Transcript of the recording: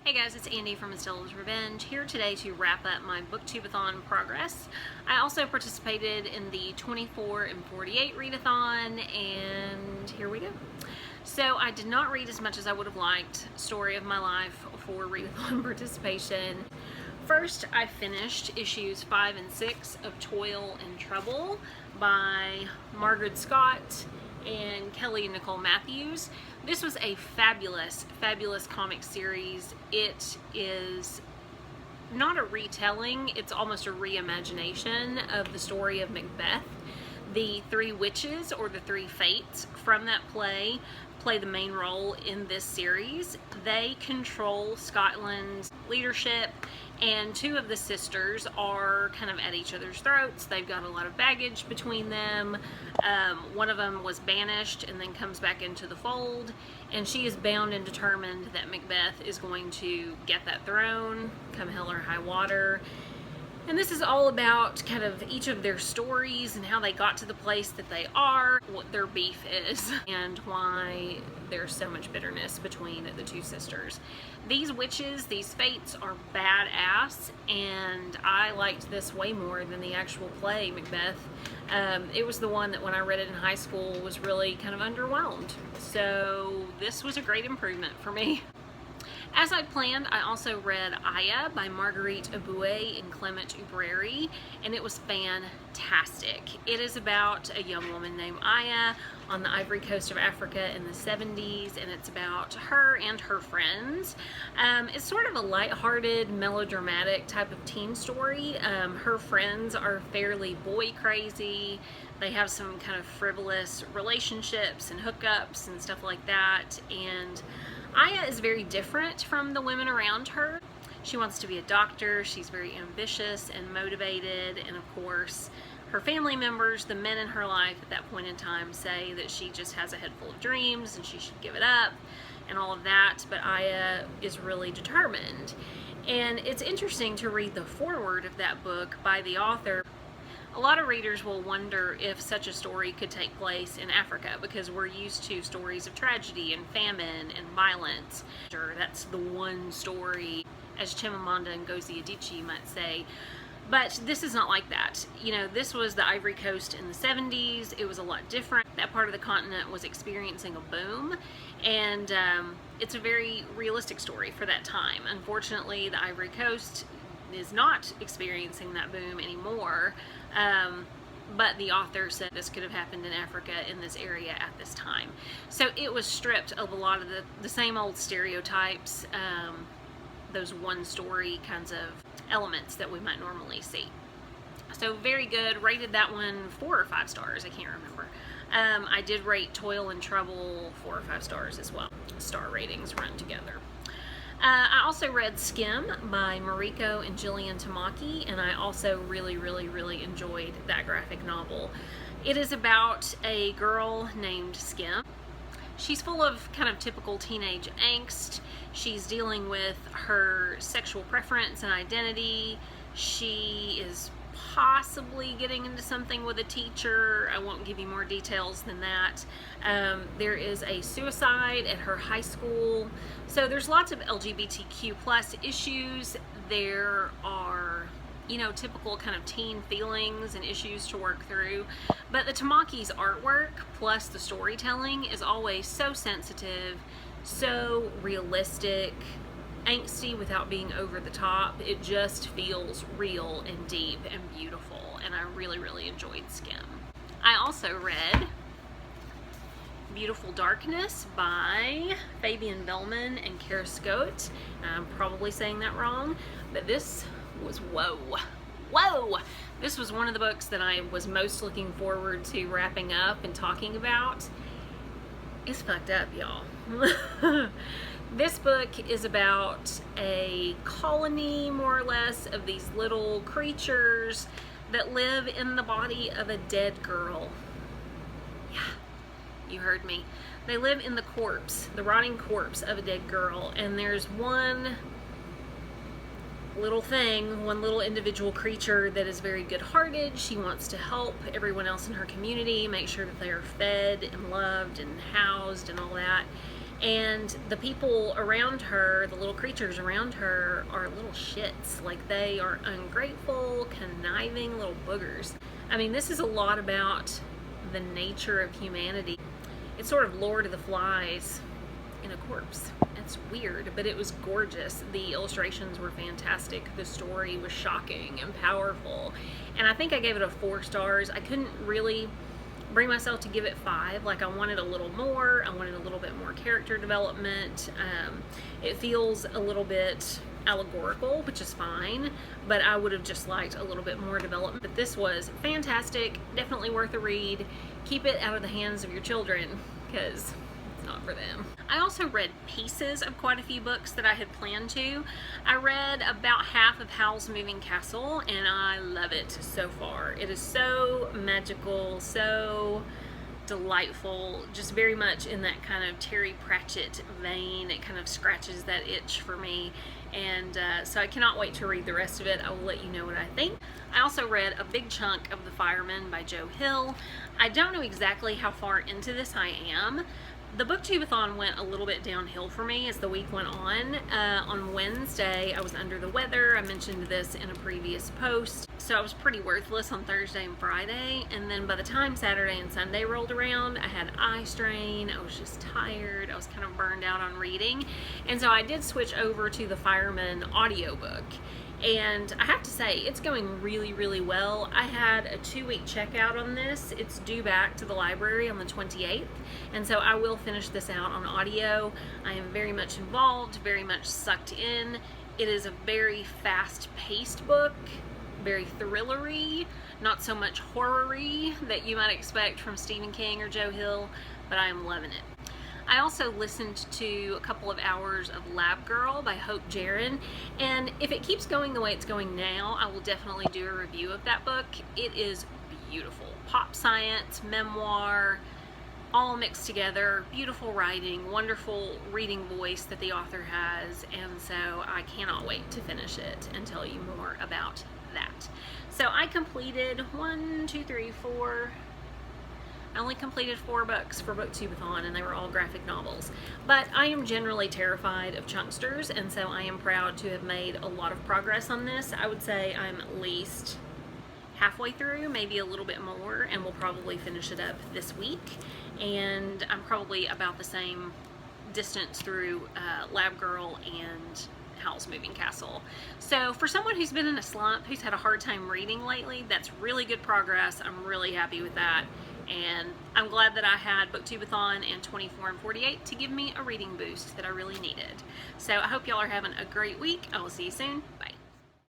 Hey guys, it's Andy from Estella's Revenge, here today to wrap up my Booktubeathon progress. I also participated in the 24 and 48 readathon, and here we go. So I did not read as much as I would have liked Story of My Life for readathon participation. First, I finished issues 5 and 6 of Toil and Trouble by Margaret Scott and Kelly Nicole Matthews. This was a fabulous comic series. It is not a retelling, it's almost a reimagination of the story of Macbeth. The three witches, or the three fates from that play the main role in this series. They control Scotland's leadership, and two of the sisters are kind of at each other's throats. They've got a lot of baggage between them. One of them was banished and then comes back into the fold, and she is bound and determined that Macbeth is going to get that throne, come hell or high water. And this is all about kind of each of their stories and how they got to the place that they are, what their beef is, and why there's so much bitterness between the two sisters. These witches, these fates, are badass, and I liked this way more than the actual play, Macbeth. It was the one that when I read it in high school was really kind of underwhelmed. So this was a great improvement for me. As I planned, I also read Aya by Marguerite Aboué and Clement Ubreri, and it was fantastic. It is about a young woman named Aya on the Ivory Coast of Africa in the 70s, and it's about her and her friends. It's sort of a lighthearted, melodramatic type of teen story. Her friends are fairly boy crazy. They have some kind of frivolous relationships and hookups and stuff like that, and Aya is very different from the women around her. She wants to be a doctor, she's very ambitious and motivated, and of course her family members, the men in her life at that point in time, say that she just has a head full of dreams and she should give it up and all of that, but Aya is really determined. And it's interesting to read the foreword of that book by the author. A lot of readers will wonder if such a story could take place in Africa, because we're used to stories of tragedy and famine and violence. Sure, that's the one story, as Chimamanda Ngozi Adichie might say, but this is not like that. You know, this was the Ivory Coast in the 70s. It was a lot different. That part of the continent was experiencing a boom, and it's a very realistic story for that time. Unfortunately, the Ivory Coast is not experiencing that boom anymore, but the author said this could have happened in Africa in this area at this time. So it was stripped of a lot of the same old stereotypes, those one story kinds of elements that we might normally see. So very good. Rated that one 4 or 5 stars, I can't remember. I did rate Toil and Trouble 4 or 5 stars as well. Star ratings run together. I also read Skim by Mariko and Jillian Tamaki, and I also really enjoyed that graphic novel. It is about a girl named Skim. She's full of kind of typical teenage angst. She's dealing with her sexual preference and identity. She is possibly getting into something with a teacher. I won't give you more details than that. There is a suicide at her high school. So there's lots of LGBTQ plus issues. There are, you know, typical kind of teen feelings and issues to work through. But the Tamaki's artwork plus the storytelling is always so sensitive, so realistic, angsty without being over the top. It just feels real and deep and beautiful, and I really enjoyed Skim. I also read Beautiful Darkness by Fabian Bellman and Kara Scott. I'm probably saying that wrong, but this was whoa. This was one of the books that I was most looking forward to wrapping up and talking about. It's fucked up, y'all. This book is about a colony, more or less, of these little creatures that live in the body of a dead girl. Yeah, you heard me. They live in the corpse, the rotting corpse of a dead girl, and there's one little thing, one little individual creature that is very good-hearted. She wants to help everyone else in her community, make sure that they are fed and loved and housed and all that. And the people around her, the little creatures around her, are little shits. Like, they are ungrateful, conniving little boogers. I mean, this is a lot about the nature of humanity. It's sort of Lord of the Flies in a corpse. It's weird, but it was gorgeous. The illustrations were fantastic. The story was shocking and powerful. And I think I gave it a 4 stars. I couldn't really bring myself to give it 5. Like, I wanted a little more. I wanted a little bit more character development. It feels a little bit allegorical, which is fine, but I would have just liked a little bit more development. But this was fantastic. Definitely worth a read. Keep it out of the hands of your children, because it's not for them. I also read pieces of quite a few books that I had planned to. I read about half of Howl's Moving Castle, and I love it so far. It is so magical, so delightful, just very much in that kind of Terry Pratchett vein. It kind of scratches that itch for me, and so I cannot wait to read the rest of it. I will let you know what I think. I also read a big chunk of The Fireman by Joe Hill. I don't know exactly how far into this I am. The Booktubeathon went a little bit downhill for me as the week went on. On Wednesday, I was under the weather. I mentioned this in a previous post. So I was pretty worthless on Thursday and Friday. And then by the time Saturday and Sunday rolled around, I had eye strain. I was just tired. I was kind of burned out on reading. And so I did switch over to the Fireman audiobook. And I have to say, it's going really, really well. I had a 2-week checkout on this. It's due back to the library on the 28th, and so I will finish this out on audio. I am very much involved, very much sucked in. It is a very fast-paced book, very thrillery, not so much horror-y that you might expect from Stephen King or Joe Hill, but I am loving it. I also listened to a couple of hours of Lab Girl by Hope Jaron, and if it keeps going the way it's going now, I will definitely do a review of that book. It is beautiful. Pop science, memoir, all mixed together, beautiful writing, wonderful reading voice that the author has, and so I cannot wait to finish it and tell you more about that. So I completed I only completed 4 books for Booktubeathon, and they were all graphic novels. But I am generally terrified of chunksters, and so I am proud to have made a lot of progress on this. I would say I'm at least halfway through, maybe a little bit more, and we'll probably finish it up this week. And I'm probably about the same distance through Lab Girl and Howl's Moving Castle. So for someone who's been in a slump, who's had a hard time reading lately, that's really good progress. I'm really happy with that. And I'm glad that I had Booktubeathon and 24 and 48 to give me a reading boost that I really needed. So I hope y'all are having a great week. I will see you soon.